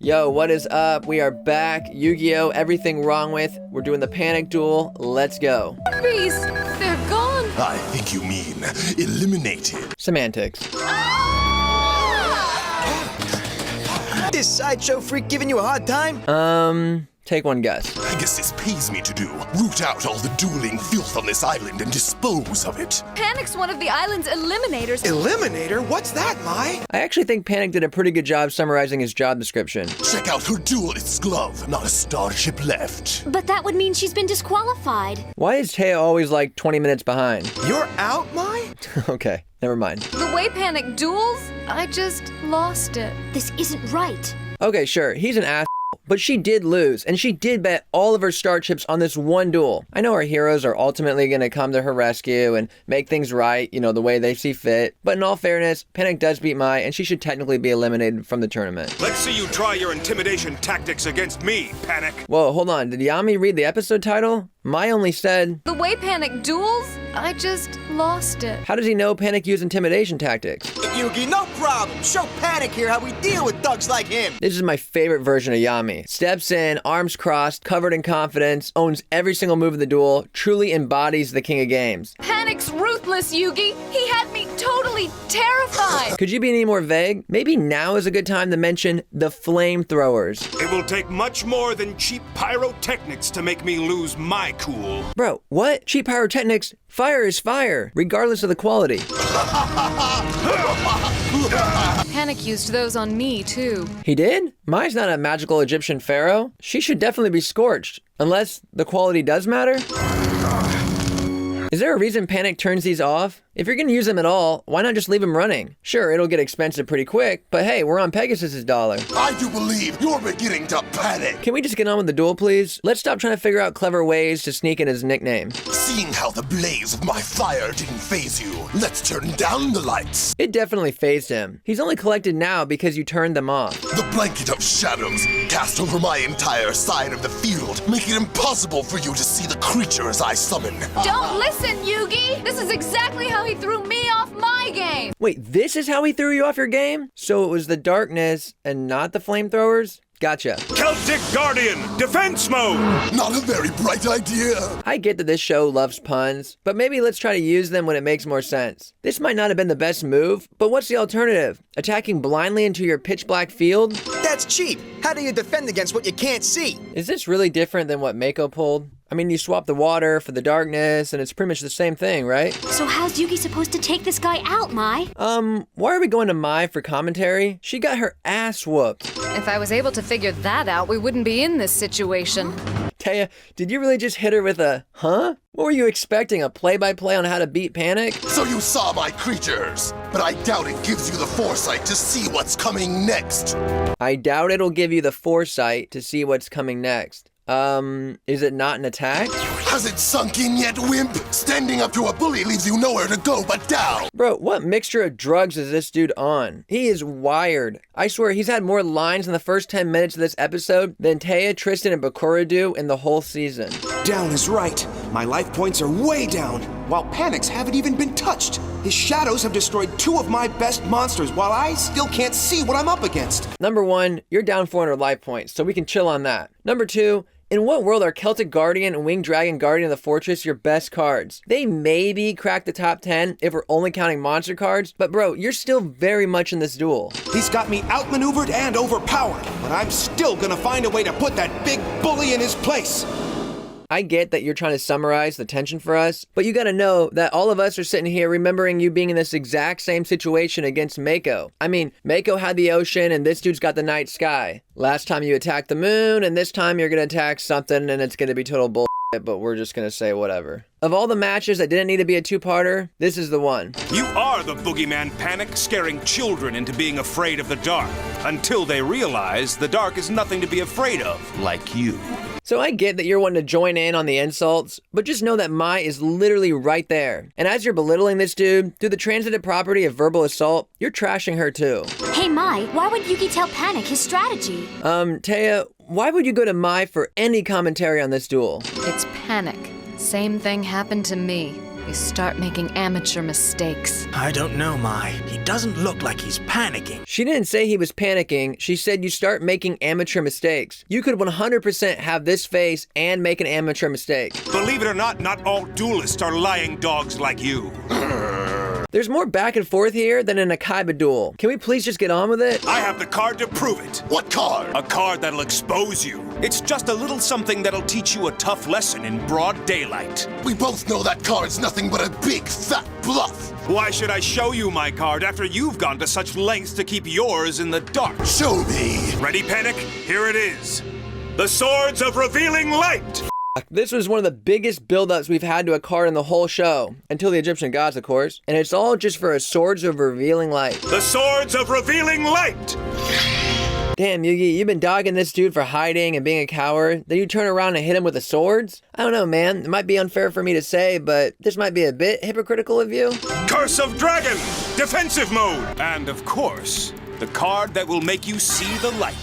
Yo, what is up? We are back. Yugioh, everything wrong with. We're doing the Panik duel. Let's go. Beast, they're gone. I think you mean eliminated. Semantics. This sideshow freak giving you a hard time? Take one guess. I guess this pays me to do. Root out all the dueling filth on this island and dispose of it. Panik's one of the island's eliminators. Eliminator? What's that, Mai? I actually think Panik did a pretty good job summarizing his job description. Check out her duelist's glove. Not a starship left. But that would mean she's been disqualified. Why is Taya always like 20 minutes behind? You're out, Mai? Okay, never mind. The way Panik duels, I just lost it. This isn't right. Okay, sure, he's an ass. But she did lose, and she did bet all of her star chips on this one duel. I know our heroes are ultimately going to come to her rescue and make things right, you know, the way they see fit. But in all fairness, Panik does beat Mai, and she should technically be eliminated from the tournament. Let's see you try your intimidation tactics against me, Panik. Whoa, hold on. Did Yami read the episode title? Mai only said... The way Panik duels, I just lost it. How does he know Panik used intimidation tactics? Yugi, no problem. Show Panik here how we deal with thugs like him. This is my favorite version of Yami. Steps in, arms crossed, covered in confidence, owns every single move of the duel, truly embodies the king of games. Panik's ruthless, Yugi. He had me totally terrified. Could you be any more vague? Maybe now is a good time to mention the flamethrowers. It will take much more than cheap pyrotechnics to make me lose my cool. Bro, what? Cheap pyrotechnics? Fire is fire, regardless of the quality. Panik used those on me, too. He did? Mai's not a magical Egyptian pharaoh. She should definitely be scorched. Unless the quality does matter? Is there a reason Panik turns these off? If you're gonna use them at all, why not just leave them running? Sure, it'll get expensive pretty quick, but hey, we're on Pegasus's dollar. I do believe you're beginning to panic. Can we just get on with the duel, please? Let's stop trying to figure out clever ways to sneak in his nickname. Seeing how the blaze of my fire didn't faze you, let's turn down the lights. It definitely fazed him. He's only collected now because you turned them off. The blanket of shadows cast over my entire side of the field make it impossible for you to see the creatures I summon. Don't listen, Yugi. This is exactly how he threw me off my game. Wait, this is how he threw you off your game? So it was the darkness and not the flamethrowers? Gotcha. Celtic Guardian, defense mode! Not a very bright idea. I get that this show loves puns, but maybe let's try to use them when it makes more sense. This might not have been the best move, but what's the alternative? Attacking blindly into your pitch black field? That's cheap. How do you defend against what you can't see? Is this really different than what Mako pulled? I mean, you swap the water for the darkness, and it's pretty much the same thing, right? So how's Yugi supposed to take this guy out, Mai? Why are we going to Mai for commentary? She got her ass whooped. If I was able to figure that out, we wouldn't be in this situation. Taya, did you really just hit her with a, huh? What were you expecting, a play-by-play on how to beat Panik? So you saw my creatures, but I doubt it gives you the foresight to see what's coming next. I doubt it'll give you the foresight to see what's coming next. Is it not an attack? Has it sunk in yet, wimp? Standing up to a bully leaves you nowhere to go but down. Bro, what mixture of drugs is this dude on? He is wired. I swear, he's had more lines in the first 10 minutes of this episode than Taya, Tristan, and Bakura do in the whole season. Down is right. My life points are way down, while Panik's haven't even been touched. His shadows have destroyed 2 of my best monsters, while I still can't see what I'm up against. Number 1, you're down 400 life points, so we can chill on that. Number 2, in what world are Celtic Guardian and Winged Dragon Guardian of the Fortress your best cards? They maybe crack the top 10 if we're only counting monster cards, but bro, you're still very much in this duel. He's got me outmaneuvered and overpowered, but I'm still gonna find a way to put that big bully in his place. I get that you're trying to summarize the tension for us, but you gotta know that all of us are sitting here remembering you being in this exact same situation against Mako. I mean, Mako had the ocean and this dude's got the night sky. Last time you attacked the moon, and this time you're gonna attack something and it's gonna be total bull. But we're just gonna say whatever. Of all the matches that didn't need to be a two-parter, this is the one. You are the boogeyman Panik, scaring children into being afraid of the dark, until they realize the dark is nothing to be afraid of, like you. So I get that you're wanting to join in on the insults, but just know that Mai is literally right there. And as you're belittling this dude, through the transitive property of verbal assault, you're trashing her too. Hey Mai, why would Yugi tell Panik his strategy? Taya, why would you go to Mai for any commentary on this duel? It's Panik. Same thing happened to me. You start making amateur mistakes. I don't know, Mai. He doesn't look like he's panicking. She didn't say he was panicking. She said you start making amateur mistakes. You could 100% have this face and make an amateur mistake. Believe it or not all duelists are lying dogs like you. There's more back and forth here than in a Kaiba duel. Can we please just get on with it? I have the card to prove it. What card? A card that'll expose you. It's just a little something that'll teach you a tough lesson in broad daylight. We both know that card's nothing but a big, fat bluff. Why should I show you my card after you've gone to such lengths to keep yours in the dark? Show me. Ready, Panik? Here it is. The Swords of Revealing Light. This was one of the biggest build-ups we've had to a card in the whole show. Until the Egyptian gods, of course. And it's all just for a Swords of Revealing Light. The Swords of Revealing Light! Damn, Yugi, you've been dogging this dude for hiding and being a coward. Then you turn around and hit him with the swords? I don't know, man. It might be unfair for me to say, but this might be a bit hypocritical of you. Curse of Dragon! Defensive mode! And of course, the card that will make you see the light.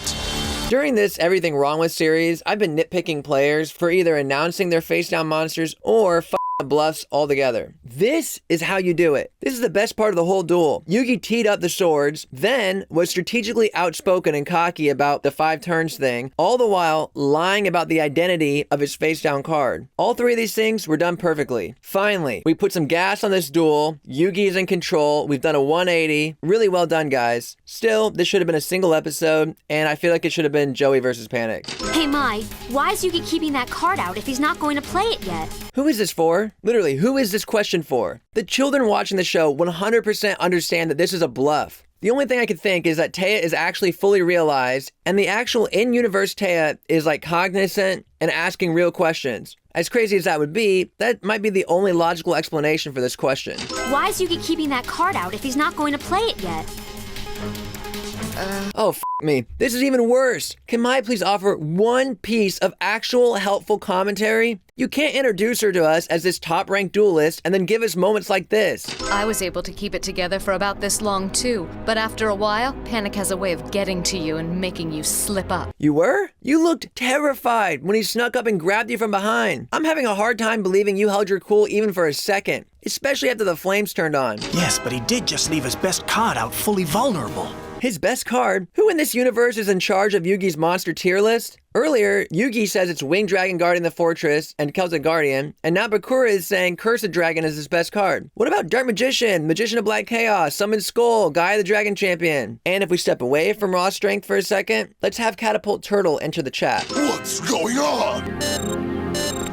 During this Everything Wrong With series, I've been nitpicking players for either announcing their face-down monsters or bluffs altogether. This is how you do it. This is the best part of the whole duel. Yugi teed up the swords, then was strategically outspoken and cocky about the 5 turns thing, all the while lying about the identity of his face-down card. All 3 of these things were done perfectly. Finally, we put some gas on this duel. Yugi is in control. We've done a 180. Really well done, guys. Still, this should have been a single episode, and I feel like it should have been Joey versus Panik. Hey, Mai, why is Yugi keeping that card out if he's not going to play it yet? Who is this for? Literally, who is this question for? The children watching the show 100% understand that this is a bluff. The only thing I could think is that Taya is actually fully realized, and the actual in-universe Taya is like cognizant and asking real questions. As crazy as that would be, that might be the only logical explanation for this question. Why is Yugi keeping that card out if he's not going to play it yet? Oh, f me. This is even worse. Can Mai please offer one piece of actual helpful commentary? You can't introduce her to us as this top-ranked duelist and then give us moments like this. I was able to keep it together for about this long too, but after a while, Panik has a way of getting to you and making you slip up. You were? You looked terrified when he snuck up and grabbed you from behind. I'm having a hard time believing you held your cool even for a second, especially after the flames turned on. Yes, but he did just leave his best card out fully vulnerable. His best card? Who in this universe is in charge of Yugi's monster tier list? Earlier, Yugi says it's Winged Dragon guarding the fortress and Celtic Guardian, and now Bakura is saying Cursed Dragon is his best card. What about Dark Magician, Magician of Black Chaos, Summoned Skull, Gaia the Dragon Champion? And if we step away from raw strength for a second, let's have Catapult Turtle enter the chat. What's going on?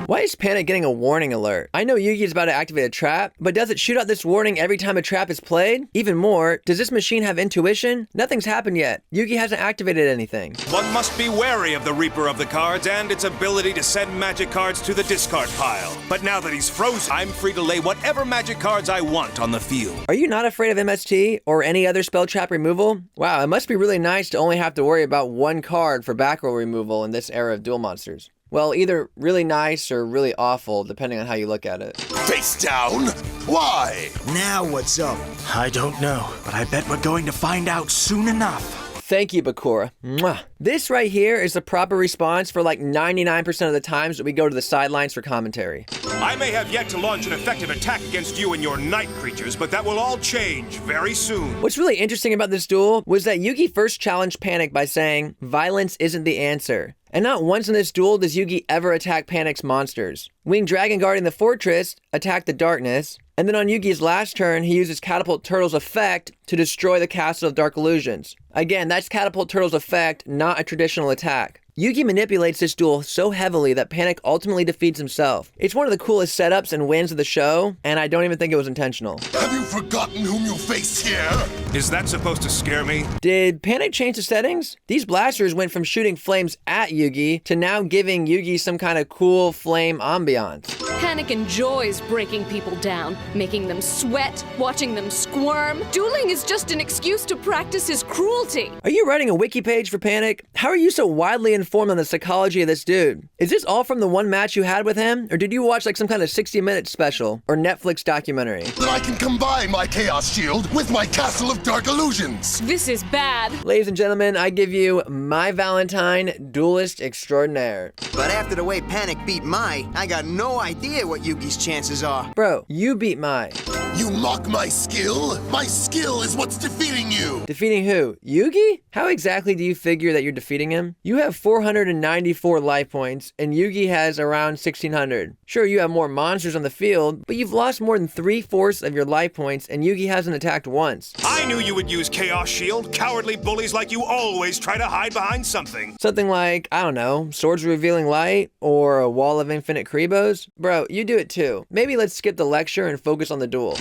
Why is Panik getting a warning alert? I know Yugi is about to activate a trap, but does it shoot out this warning every time a trap is played? Even more, does this machine have intuition? Nothing's happened yet. Yugi hasn't activated anything. One must be wary of the Reaper of the Cards and its ability to send magic cards to the discard pile. But now that he's frozen, I'm free to lay whatever magic cards I want on the field. Are you not afraid of MST or any other spell trap removal? Wow, it must be really nice to only have to worry about one card for back row removal in this era of duel monsters. Well, either really nice or really awful, depending on how you look at it. Face down? Why? Now what's up? I don't know, but I bet we're going to find out soon enough. Thank you, Bakura. Mwah. This right here is the proper response for like 99% of the times that we go to the sidelines for commentary. I may have yet to launch an effective attack against you and your night creatures, but that will all change very soon. What's really interesting about this duel was that Yugi first challenged Panik by saying, "Violence isn't the answer." And not once in this duel does Yugi ever attack Panik's monsters. Winged Dragon guarding the fortress attacked the darkness, and then on Yugi's last turn, he uses Catapult Turtle's effect to destroy the Castle of Dark Illusions. Again, that's Catapult Turtle's effect, not a traditional attack. Yugi manipulates this duel so heavily that Panik ultimately defeats himself. It's one of the coolest setups and wins of the show, and I don't even think it was intentional. Have you forgotten whom you face here? Is that supposed to scare me? Did Panik change the settings? These blasters went from shooting flames at Yugi to now giving Yugi some kind of cool flame ambiance. Panik enjoys breaking people down, making them sweat, watching them squirm. Dueling is just an excuse to practice his cruelty. Are you writing a wiki page for Panik? How are you so widely informed on the psychology of this dude? Is this all from the one match you had with him? Or did you watch like some kind of 60-minute special or Netflix documentary? Then I can combine my Chaos Shield with my Castle of Dark Illusions. This is bad. Ladies and gentlemen, I give you my Valentine, duelist extraordinaire. But after the way Panik beat Mai, I got no idea idea what Yugi's chances are. Bro, you beat Mai. You mock my skill? My skill is what's defeating you! Defeating who? Yugi? How exactly do you figure that you're defeating him? You have 494 life points, and Yugi has around 1,600. Sure, you have more monsters on the field, but you've lost more than 3/4 of your life points, and Yugi hasn't attacked once. I knew you would use Chaos Shield. Cowardly bullies like you always try to hide behind something. Something like, I don't know, Swords of Revealing Light, or a Wall of Infinite Kribos? Bro, you do it too. Maybe let's skip the lecture and focus on the duel.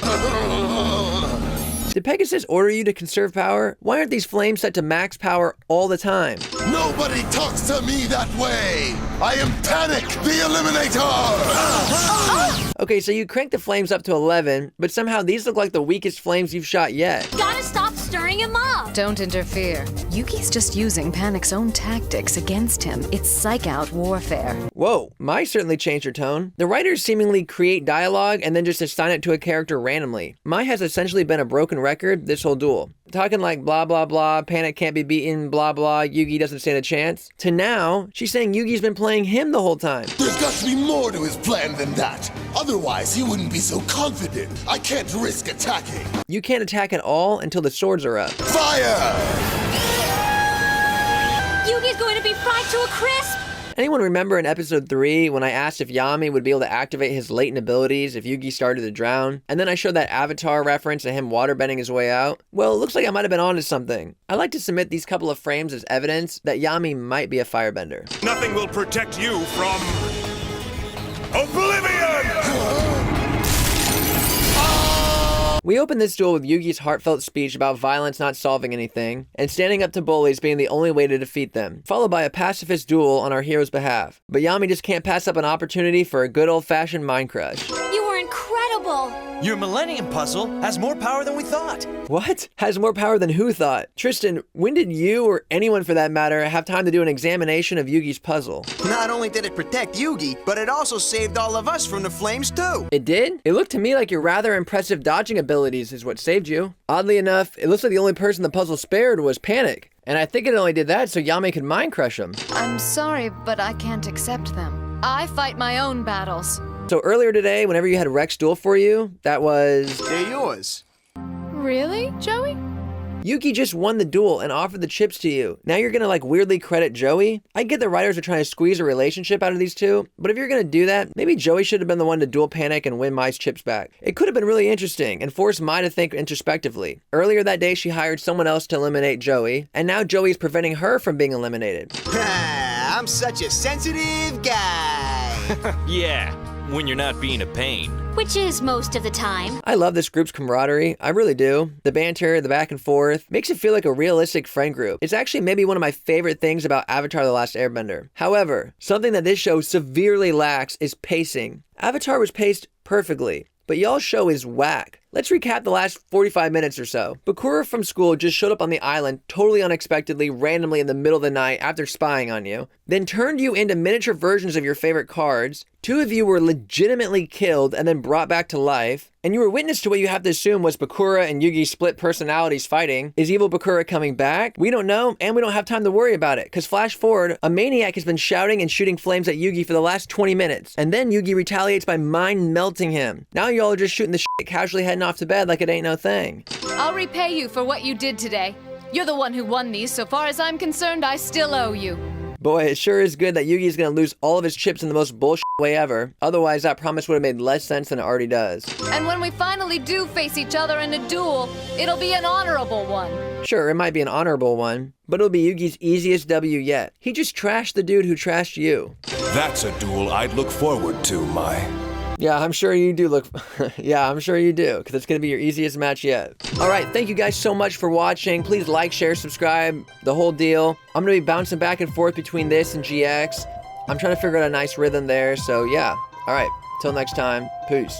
Did Pegasus order you to conserve power? Why aren't these flames set to max power all the time? Nobody talks to me that way! I am Panik, the Eliminator! Okay, so you cranked the flames up to 11, but somehow these look like the weakest flames you've shot yet. Gotta stop stirring him up! Don't interfere. Yugi's just using Panic's own tactics against him. It's psych-out warfare. Whoa, Mai certainly changed her tone. The writers seemingly create dialogue and then just assign it to a character randomly. Mai has essentially been a broken record this whole duel. Talking like blah blah blah, Panik can't be beaten, blah blah, Yugi doesn't stand a chance. To now, she's saying Yugi's been playing him the whole time. There's got to be more to his plan than that. Otherwise, he wouldn't be so confident. I can't risk attacking. You can't attack at all until the swords are up. Fire! Yugi's going to be fried to a crisp! Anyone remember in episode 3 when I asked if Yami would be able to activate his latent abilities if Yugi started to drown? And then I showed that Avatar reference of him waterbending his way out? Well, it looks like I might have been onto something. I like to submit these couple of frames as evidence that Yami might be a firebender. Nothing will protect you from oblivion! We open this duel with Yugi's heartfelt speech about violence not solving anything, and standing up to bullies being the only way to defeat them, followed by a pacifist duel on our hero's behalf. But Yami just can't pass up an opportunity for a good old-fashioned mind crush. You were incredible! Your Millennium Puzzle has more power than we thought. What? Has more power than who thought? Tristan, when did you, or anyone for that matter, have time to do an examination of Yugi's puzzle? Not only did it protect Yugi, but it also saved all of us from the flames too. It did? It looked to me like your rather impressive dodging abilities is what saved you. Oddly enough, it looks like the only person the puzzle spared was Panik. And I think it only did that so Yami could mind crush him. I'm sorry, but I can't accept them. I fight my own battles. So earlier today, whenever you had Rex duel for you, that was... They're yours. Really, Joey? Yugi just won the duel and offered the chips to you. Now you're gonna like weirdly credit Joey? I get the writers are trying to squeeze a relationship out of these two, but if you're gonna do that, maybe Joey should have been the one to duel Panik and win Mai's chips back. It could have been really interesting and forced Mai to think introspectively. Earlier that day, she hired someone else to eliminate Joey, and now Joey's preventing her from being eliminated. I'm such a sensitive guy. Yeah, when you're not being a pain. Which is most of the time. I love this group's camaraderie. I really do. The banter, the back and forth, makes it feel like a realistic friend group. It's actually maybe one of my favorite things about Avatar: The Last Airbender. However, something that this show severely lacks is pacing. Avatar was paced perfectly, but y'all's show is whack. Let's recap the last 45 minutes or so. Bakura from school just showed up on the island totally unexpectedly, randomly in the middle of the night after spying on you, then turned you into miniature versions of your favorite cards. Two of you were legitimately killed and then brought back to life, and you were witness to what you have to assume was Bakura and Yugi's split personalities fighting. Is evil Bakura coming back? We don't know, and we don't have time to worry about it, because flash forward, a maniac has been shouting and shooting flames at Yugi for the last 20 minutes, and then Yugi retaliates by mind melting him. Now y'all are just shooting the shit, casually heading off to bed like it ain't no thing. I'll repay you for what you did today. You're the one who won these. So far as I'm concerned, I still owe you. Boy, it sure is good that Yugi's gonna lose all of his chips in the most bullshit way ever. Otherwise, that promise would have made less sense than it already does. And when we finally do face each other in a duel, it'll be an honorable one. Sure, it might be an honorable one, but it'll be Yugi's easiest W yet. He just trashed the dude who trashed you. That's a duel I'd look forward to, Mai. Yeah, I'm sure you do look... yeah, I'm sure you do, because it's going to be your easiest match yet. All right, thank you guys so much for watching. Please like, share, subscribe, the whole deal. I'm going to be bouncing back and forth between this and GX. I'm trying to figure out a nice rhythm there, so yeah. All right, till next time, peace.